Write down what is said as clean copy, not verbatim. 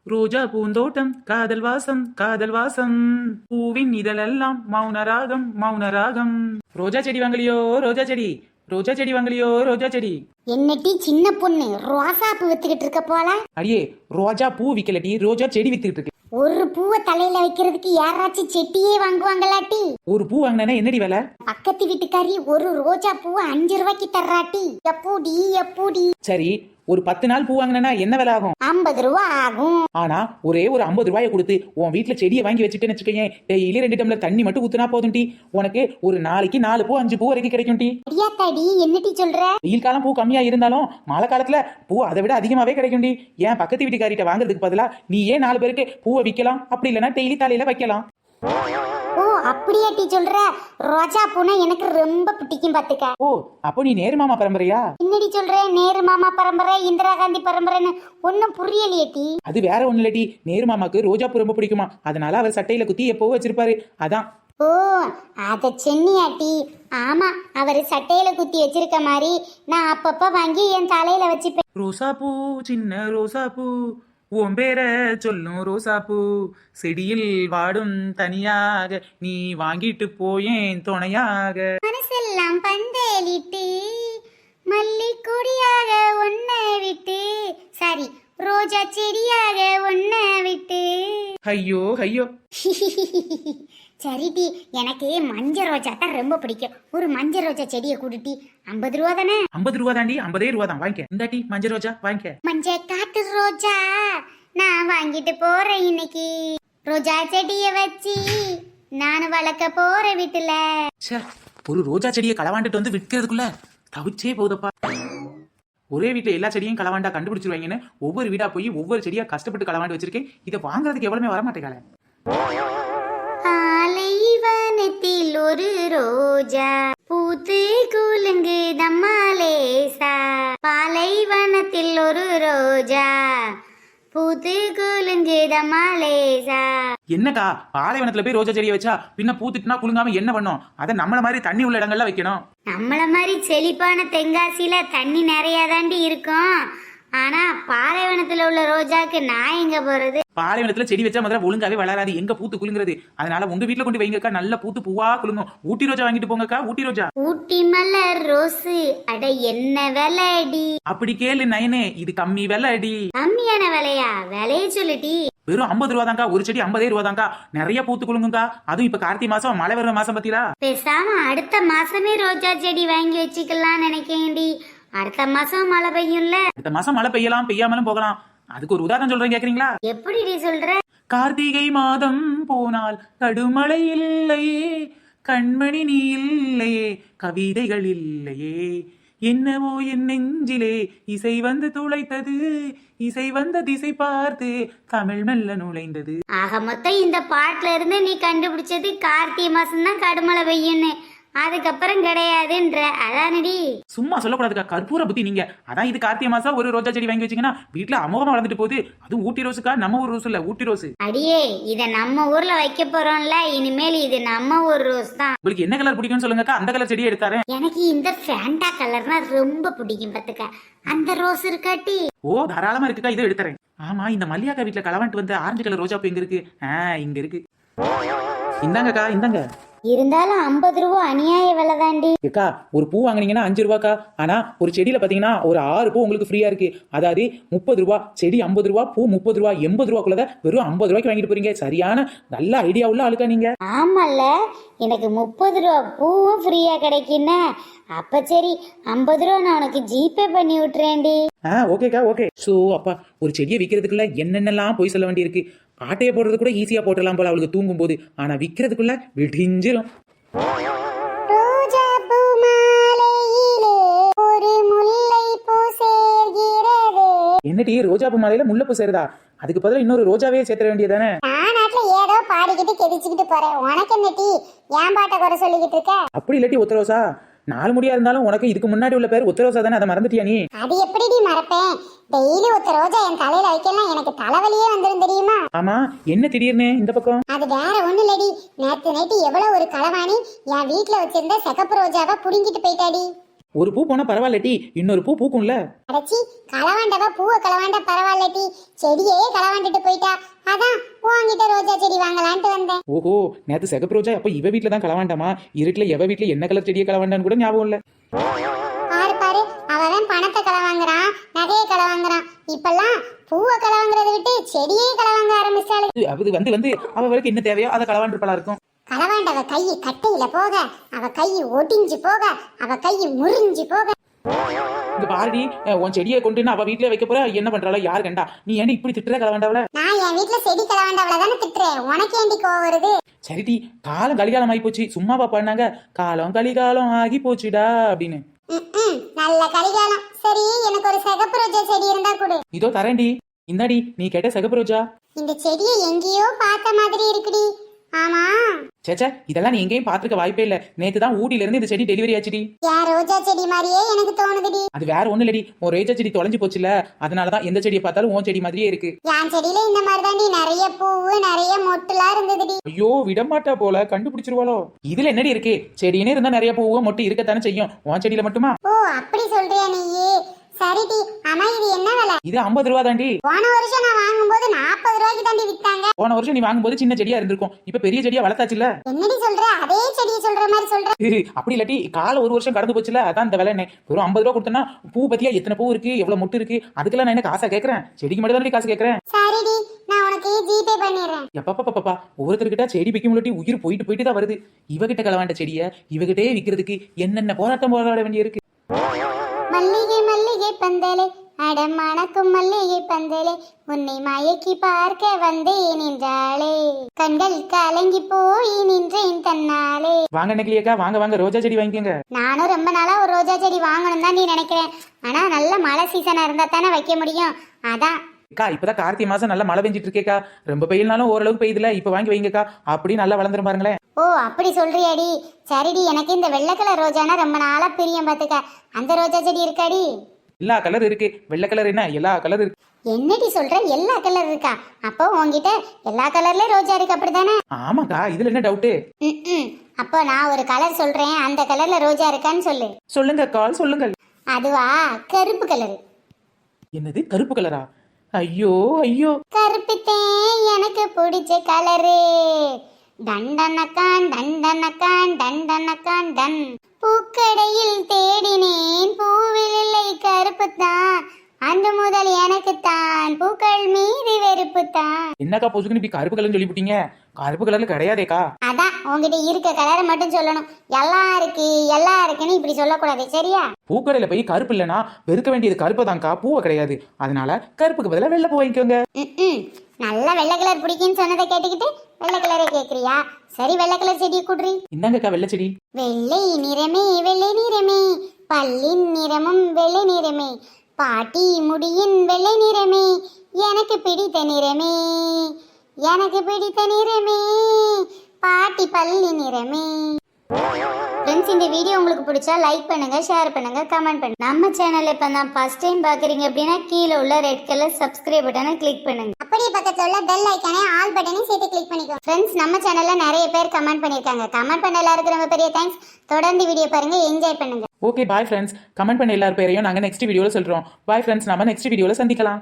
ரோஜா பூந்தோட்டம் காதல் வாசம் காதல் வாசம் பூவின் இதழெல்லாம் மௌன ராகம் மௌன ராகம். ரோஜா செடி வாங்கலையோ ரோஜா செடி, ரோஜா செடி வாங்கலையோ ரோஜா செடி. என்னட்டி சின்ன பொண்ணு ரோசா பூ வித்துக்கிட்டு இருக்க போல? அடியே ரோஜா பூ விக்கலட்டி, ரோஜா செடி வித்துக்கிட்டு இருக்கு. ஒரு பூவை தலையில வைக்கிறதுக்கு யாராச்சும் செட்டியே வாங்குவாங்களாட்டி? ஒரு பூ வாங்கினா என்னடி விலை? பக்கத்து வீட்டுக்காரி ஒரு ரோஜா பூவை 5 ரூபாய்க்கு தர்றாட்டி. எப்பூடி எப்பூடி? சரி, ஒரு 10 நாள் பூ வாங்கினா என்ன விலை ஆகும்? 50 ரூபா ஆகும். ஆனா ஒரே ஒரு 50 ரூபாயை கொடுத்து உன் வீட்டுல செடியை வாங்கி வச்சுட்டேன்னு வச்சுக்கேன், டெய்லி 2 டம்ளர் தண்ணி மட்டும் ஊத்துனா போதும் டி, உனக்கு ஒரு நாளைக்கு 4 பூ 5 பூ வரைக்கும் கிடைக்கும் டி. அடியாத்தாடி என்னட்டி சொல்ற? வெயில் காலம் பூ கம்மியா இருந்தாலும் மழை காலத்துல பூ அதை விட அதிகமாவே கிடைக்கும் டி. ஏன் பக்கத்து வீட்டுக்காரிட்ட வாங்குறதுக்கு பதிலா நீ ஏன் 4 பேருக்கு பூவை விற்கலாம், அப்படி இல்லைன்னா டெய்லி தலையில வைக்கலாம். ஓ அப்படியாட்டி சொல்ற? ரோஜா பூனா எனக்கு ரொம்ப பிடிக்கும் பாத்துக்க. ஓ அப்போ நீ நேரு மாமா பரம்பரையா? என்னடி சொல்ற? நேரு மாமா பரம்பரை, இந்திரா காந்தி பரம்பரைன்னு ஒன்னும் புரியலையேட்டி. அது வேற ஒண்ணு இல்லடி, நேரு மாமாக்கு ரோஜா பூ ரொம்ப பிடிக்குமா, அதனால அவர் சட்டையில குத்தி எப்போ வச்சிருப்பாரு, அதான். ஓ அத சென்னியாட்டி. ஆமா, அவரு சட்டையில குத்தி வச்சிருக்க மாதிரி நான் அப்பப்ப வாங்கி என் தலையில வச்சுப்பேன். ரோசா பூ சின்ன ரோசா பூ, உன் பேர சொல்லும் ரோசா பூ, செடியில் வாடும் தனியாக நீ வாங்கிட்டு போயேன் துணையாக. மனசெல்லாம் பந்தலிட்டு மல்லிக்கொடியாக ஒன்ன விட்டு, சாரி ரோஜா செடியாக ஒன்ன விட்டு. ஐயோ ஐயோ. சரிடி, எனக்கு மஞ்சள் ரோஜா தான் ரொம்ப பிடிக்கும். ஒரு மஞ்சள் ரோஜா செடியை கூட்டிட்டி. 50 ரூபா தானே? 50 ரூபா தாண்டி, 50 ரூபா தான் வாங்கிக்க. இந்தாட்டி மஞ்சள் ரோஜா வாங்கிக்க. மஞ்சள் காட்டு ரோஜா நான் வாங்கிட்டு போறேன் இன்னைக்கு. ரோஜா செடிய வச்சு நான் வளர்க்க போற வீட்டுல. ஒரு ரோஜா செடியை களவாண்டுட்டு வந்து விற்கிறதுக்குள்ள தவிச்சே போகுதப்பா. ஒரே வீட்டுல எல்லா செடியும் களவாண்டா கண்டுபிடிச்சிருவாங்கன்னு ஒவ்வொரு வீடா போய் ஒவ்வொரு செடியா கஷ்டப்பட்டு களவாண்டு வச்சிருக்கேன். இதை வாங்குறதுக்கு எவ்வளவுமே வரமாட்டேங்கால. பாலைவனத்தில் ஒரு ரோஜா பூத்து குலுங்கு தம்மாலேசா. பாலைவனத்தில் ஒரு ரோஜா பூத்து குலுங்கு தம்மாலேசா. என்னக்கா பாலைவனத்துல போய் ரோஜா செடியை வச்சா பின்ன பூத்துட்டுனா குலுங்காம என்ன பண்ணும்? அதை நம்மள மாதிரி தண்ணி உள்ள இடங்கள்ல வைக்கணும். நம்மள மாதிரி செழிப்பான தென்காசியில தண்ணி நிறைய தாண்டி இருக்கும். ஆனா பாலைவனத்துல உள்ள ரோஜாக்கு நான் எங்க போறது? பாலைவனத்துல செடி வச்சா முதல்ல ஒழுங்காவே வளராது, எங்க பூத்து குலுங்குறது. அதனால உங்க வீட்டுல கொண்டு வைங்கக்கா, நல்ல பூத்து பூவா குலுங்கும். ஊட்டி ரோஜா வாங்கிட்டு போங்கக்கா, ஊட்டி ரோஜா. ஊட்டி மலர் ரோஸு அட என்ன விலைடி? அப்படி கேளு நயனே, இது கம்மி விலை அடி. கம்மியான விலையா? விலைய சொல்லுடி. வெறும் 50 ரூபா தான்க்கா, ஒரு செடி 50 ரூபா தான்க்கா, நிறைய பூத்து குலுங்குங்கா. அதுவும் இப்ப கார்த்திகை மாசம் மழை வர்ற மாசம் பத்தியா. பேசாம அடுத்த மாசமே ரோஜா செடி வாங்கி வச்சுக்கலாம் நினைக்கேன்டி. அடுத்த மாசம் மழை பெய்யும்ல. அடுத்த மாசம் மழை பெய்யலாம், பெய்யாமலும் போகலாம். அதுக்கு ஒரு உதாரணம் சொல்றேன், கேக்குறீங்களா? எப்படி சொல்ற? கார்த்திகை மாதம் போனால் கடுமழை இல்லையே, கண்மணி நீ இல்லையே, கவிதைகள் இல்லையே, என்னவோ என் நெஞ்சிலே இசை வந்து துளைத்தது, இசை வந்த திசை பார்த்து தமிழ் மெல்ல நுழைந்தது. ஆக மொத்தம் இந்த பாட்டுல இருந்து நீ கண்டுபிடிச்சது கார்த்திகை மாசம் தான் கடுமழை பெய்யும்னு, அதுக்கப்புறம் கிடையாதுன்ற அதானடி. சும்மா சொல்லக்கூடாதுக்கா, கற்பூர புத்தி நீங்க. அதான் இது கார்த்திகை மாசம் ஒரு ரோஜா செடி வாங்கி வச்சீங்கன்னா வீட்டுல அமோகமா வளர்ந்துட்டு போகுது. அது ஊட்டி ரோஸுக்கா, நம்ம ஊர் ரோஸ் இல்ல, ஊட்டி ரோஸ். அடியே, இத நம்ம ஊர்ல வைக்க போறோம்ல, இனிமேல் இது நம்ம ஊர் ரோஸ் தான். உங்களுக்கு என்ன கலர் பிடிக்கும்னு சொல்லுங்கக்கா, அந்த கலர் செடியை எடுத்தாரு. எனக்கு இந்த ஃபேண்டா கலர்னா ரொம்ப பிடிக்கும் பாத்துக்க. அந்த ரோஸ் இருக்காட்டி? ஓ தாராளமா இருக்குக்கா, இதை எடுத்துறேன். ஆமா, இந்த மல்லியாக்கா வீட்டுல களவாண்டு வந்து ஆரஞ்சு கலர் ரோஜா பூ எங்க இருக்கு? இங்க இருக்கு. இந்தாங்கக்கா, இந்தாங்க. இருந்தாலும் 50 ரூபா அநியாய விலை தாண்டி. ஏக்கா, ஒரு பூ வாங்கினீங்கன்னா 5 ரூபாக்கா. ஆனா ஒரு செடியில பாத்தீங்கன்னா ஒரு 6 பூ உங்களுக்கு ஃப்ரீயா இருக்கு. அதாவது 30 ரூபா செடி, 50 ரூபா பூ, 30 ரூபா 80 ரூபாக்குள்ளத வெறும் 50 ரூபாய்க்கு வாங்கிட்டு போறீங்க. சரியான நல்ல ஐடியா உள்ள ஆளுக்கா நீங்க. ஆமால, எனக்கு 30 ரூபா பூவும் ஃப்ரீயா கிடைக்குன்னா அப்ப சரி 50 ரூபா நான் உனக்கு ஜிபே பண்ணி விட்டுறேன்டி. ஓகேக்கா, ஓகே. சோ அப்பா, ஒரு செடியை விற்கிறதுக்குள்ள என்னென்னலாம் போய் சொல்ல வேண்டி இருக்கு. ஆட்டையை போடுறது கூட ஈஸியா போட்டலாம் போல அவளுக்கு தூங்கும் போது. ஆனா விற்கிறதுக்குள்ள விடிஞ்சிரும். என்னடி ரோஜா பூ மாலையில முல்லைப்பூ சேருதா? அதுக்கு பதிலா இன்னொரு ரோஜாவே சேர்த்த வேண்டியதானே? ஏதோ பாடிக்கிட்டு கெதிச்சுக்கிட்டு போறேன். உனக்கு என்ன டீ ஏன் பாட்ட குறை சொல்லிக்கிட்டு இருக்க? அப்படி இல்லாட்டி ஒத்தரோசா, 4 முடியா இருந்தாலும் உனக்கு இதுக்கு முன்னாடி உள்ள பேர் ஒத்தரோசா தானே, அதை மறந்துட்டியா நீ? அது எப்படி மறப்பேன்? டெய்லி ஒத்த ரோஜா என் தலையில வைக்கலாம், எனக்கு தலைவலியே வந்துரும் தெரியுமா? ஆமா, என்ன திடீர்னு இந்த பக்கம்? அது வேற ஒண்ணு இல்லடி, நேத்து நைட்டு எவ்வளவு ஒரு களவாணி என் வீட்டுல வச்சிருந்த சிகப்பு ரோஜாவை புடுங்கிட்டு போயிட்டாடி. ஒரு பூ போனா பரவாயில்லட்டி இன்னொரு பூ பூக்கும்ல. அடச்சி, களவாண்டவ பூவை களவாண்ட பரவாயில்லட்டி, செடியே களவாண்டுட்டு போயிட்டா. அதான் உன்கிட்ட ரோஜா செடி வாங்கலான்ட்டு வந்தேன். ஓஹோ, நேத்து சிகப்பு ரோஜா அப்ப இவ வீட்டுல தான் களவாண்டாமா? இருட்டுல எவ வீட்டுல என்ன கலர் செடியை களவாண்டான்னு கூட ஞாபகம் இல்ல. பாரு பாரு, அவன் பணத்தை களவாங்குறான், நகையை களவாங்குறான். இப்பெல்லாம் பூவை களவாங்குறத விட்டு செடியே களவாங்க ஆரம்பிச்சாளு. அது வந்து வந்து அவ வரைக்கும் என்ன தேவையோ அதை களவாண்டுப்பலா இருக்கும். களவாண்டவ கை கட்டையில போக, அவ கை ஒடிஞ்சு போக, அவ கை முறிஞ்சு போக. இந்த பாரடி, உன் செடியை கொண்டு அவ வீட்டுல வைக்க போற, என்ன பண்றாளோ யாரு கண்டா? நீ ஏன்டி இப்படி திட்டுற களவாண்டாவல? நான் என் வீட்டுல செடி களவாண்டவள தானே திட்டுறேன், உனக்கு ஏண்டி கோவம் வருது? சரிடி, காலம் கலிகாலம் ஆகி போச்சு. சும்மாவா பண்ணாங்க, காலம் கலிகாலம் ஆகி போச்சுடா அப்படின்னு. நல்ல கலிகாலம். சரி, எனக்கு ஒரு சிகப்பு ரோஜா செடி இருந்தா கொடு. இதோ தரேன்டி. இந்தாடி நீ கேட்ட சிகப்பு ரோஜா. இந்த செடியை எங்கேயோ பார்த்த மாதிரி இருக்குடி. ஆமா, சேச்சா, இதெல்லாம் நீ எங்கேயும் பாத்துக்க வாய்ப்பே இல்ல. நேத்து தான் ஊட்டில இருந்து இந்த செடி டெலிவரி ஆச்சுடி. யார் ரோஜா செடி மாதிரியே எனக்கு தோணுதுடி. அது வேற ஒண்ணு இல்லடி, ஒரு ரோஜா செடி தொலைஞ்சு போச்சுல, அதனாலதான் எந்த செடியை பார்த்தாலும் உன் செடி மாதிரியே இருக்கு. என் செடியில இந்த மாதிரி தாண்டி நிறைய பூவு நிறைய மொட்டுலாம் இருந்ததுடி. ஐயோ, விடமாட்டா போல, கண்டுபிடிச்சிருவாளோ. இதுல என்னடி இருக்கு? செடினே இருந்தா நிறைய பூவு மொட்டு இருக்கத்தானே செய்யும். உன் செடியில மட்டுமா? ஓ, அப்படி சொல்றியா நீயே? சரிடி, ஆனா இது என்ன விலை? இது 50 ரூபா தாண்டி. போன வருஷம் நான் வாங்கும்போது 40 ரூபாய்க்கு தாண்டி வித்தாங்க. போன வருஷம் நீ வாங்கும்போது சின்ன செடியா இருந்திருக்கும், இப்ப பெரிய செடியா வளர்த்தாச்சுல. என்னடி சொல்ற? அதே செடியை சொல்ற மாதிரி சொல்ற. அப்படி இல்லாட்டி கால ஒரு வருஷம் கடந்து போச்சுல, அதான் இந்த விலை. வெறும் 50 ரூபா கொடுத்தனா பூ பத்தியா எத்தனை பூ இருக்கு, எவ்வளவு மொட்டு இருக்கு, அதுக்கெல்லாம் நான் என்ன காசா கேட்கறேன்? செடிக்கு மட்டும் தானே காசு கேட்கறேன். சரிடி, நான் உனக்கு ஜிபே பண்ணிடுறேன். எப்பப்பா ஒவ்வொருத்தர்கிட்ட செடி விற்க முன்னாடி உயிர் போயிட்டு போயிட்டு தான் வருது. இவகிட்ட களவாண்ட செடியை இவகிட்டே விற்கிறதுக்கு என்னென்ன போராட்டம் போராட வேண்டியிருக்கு. மல்லிகை மல்லிகை பந்தலே, அடமணக்கும் மல்லிகை பந்தலே, உன்னை மயக்கி பார்க்க வந்தேன் நின்றாளே, கண்கள் கலங்கி போய் நின்றேன் தன்னாலே. வாங்க நெக்லியக்கா, வாங்க வாங்க ரோஜா செடி வாங்கிக்கோங்க. நானும் ரொம்ப நாளா ஒரு ரோஜா செடி வாங்கணும் தான் நீ நினைக்கிறேன். ஆனா நல்ல மழை சீசனா இருந்தா தானே வைக்க முடியும். அதான் அக்கா, இப்பதான் கார்த்திகை மாசம் நல்லா மழை பெஞ்சிட்டு இருக்கேக்கா. ரொம்ப பெய்யலனாலும் ஓரளவுக்கு பெய்யுதுல, இப்ப வாங்கி வைங்கக்கா. அப்படி நல்லா வளர்ந்துரும் பாருங்களேன். ஓ, அப்படி சொல்றியாடி? சரிடி, எனக்கு இந்த வெள்ளை கலர் ரோஜானா ரொம்ப நாளா பிரியம். பாத்துக்க, அந்த ரோஜா செடி இருக்காடி? எல்லா கலர் இருக்கு. வெள்ளை கலர் என்ன, எல்லா கலர் இருக்கு. என்னடி சொல்ற? எல்லா கலர் இருக்கா? அப்போ உன்கிட்ட எல்லா கலர்ல ரோஜா இருக்கு, அப்படித்தானே? ஆமாக்கா, இதுல என்ன டவுட்டு? அப்போ நான் ஒரு கலர் சொல்றேன், அந்த கலர்ல ரோஜா இருக்கான்னு சொல்லு. சொல்லுங்க கால் சொல்லுங்கள். அதுவா, கருப்பு கலர். என்னது, கருப்பு கலரா? ஐயோ ஐயோ, கருப்புத்தேன் எனக்கு பிடிச்ச கலரு. தண்டனக்கான் தண்டனக்கான் தண்டனக்கான் டன். பூக்கடையில் தேடினேன், பூவில் இல்லை கருப்புத்தான். அன்று முதல் எனக்குத்தான் பூக்கள் மீது வெறுப்புத்தான். என்னக்கா பொசுக்குன்னு இப்படி கருப்பு கலர்னு சொல்லிவிட்டீங்க? கருப்பு கலர்ல கிடையாதேக்கா. அதான் உங்ககிட்ட இருக்க கலரை மட்டும் சொல்லணும். எல்லாம் இருக்கு எல்லாம் இருக்குன்னு இப்படி சொல்லக்கூடாது, சரியா? பூக்கடையில போய் கருப்பு இல்லைன்னா வெறுக்க வேண்டியது கருப்பு தான்க்கா, பூவை கிடையாது. அதனால கருப்புக்கு பதிலா வெள்ளை பூ வாங்கிக்கோங்க. நல்ல வெள்ளை கலர் பிடிக்குன்னு சொன்னதை கேட்டுக்கிட்டு வெள்ளை கலரை கேக்குறியா? சரி, வெள்ளை கலர் செடியை கூடுறி. இந்தாங்கக்கா வெள்ளை செடி. வெள்ளை நிறமே வெள்ளை நிறமே, பல்லின் நிறமும் வெள்ளை நிறமே, பாட்டி முடியின் வெள்ளை நிறமே, எனக்கு பிடித்த நிறமே, எனக்கு பிடித்த நிறமே, பாட்டி பல்லி நிறமே. ஃப்ரெண்ட்ஸ், இந்த வீடியோ உங்களுக்கு பிடிச்சா லைக் பண்ணுங்க, ஷேர் பண்ணுங்க, கமெண்ட் பண்ணுங்க. நம்ம சேனல் இப்போ தான் ஃபர்ஸ்ட் டைம் பாக்குறீங்க அப்படின்னா கீழே உள்ள ரெட் கலர் சப்ஸ்கிரைப் பட்டனை கிளிக் பண்ணுங்க. அப்படியே பக்கத்துல உள்ள பெல் ஐகானை ஆல் பட்டனையும் சேர்த்து கிளிக் பண்ணிக்கோங்க. ஃப்ரெண்ட்ஸ், நம்ம சேனல்ல நிறைய பேர் கமெண்ட் பண்ணிருக்காங்க. கமெண்ட் பண்ண எல்லாருக்கும் ரொம்ப பெரிய தேங்க்ஸ். தொடர்ந்து வீடியோ பாருங்க, என்ஜாய் பண்ணுங்க. Okay bye friends. கமெண்ட் பண்ண எல்லார் பேரையும் நாங்கள் நெக்ஸ்ட் வீடியோவில் சொல்கிறோம். பாய் ஃப்ரெண்ட்ஸ், நம்ம நெக்ஸ்ட் வீடியோவில் சந்திக்கலாம்.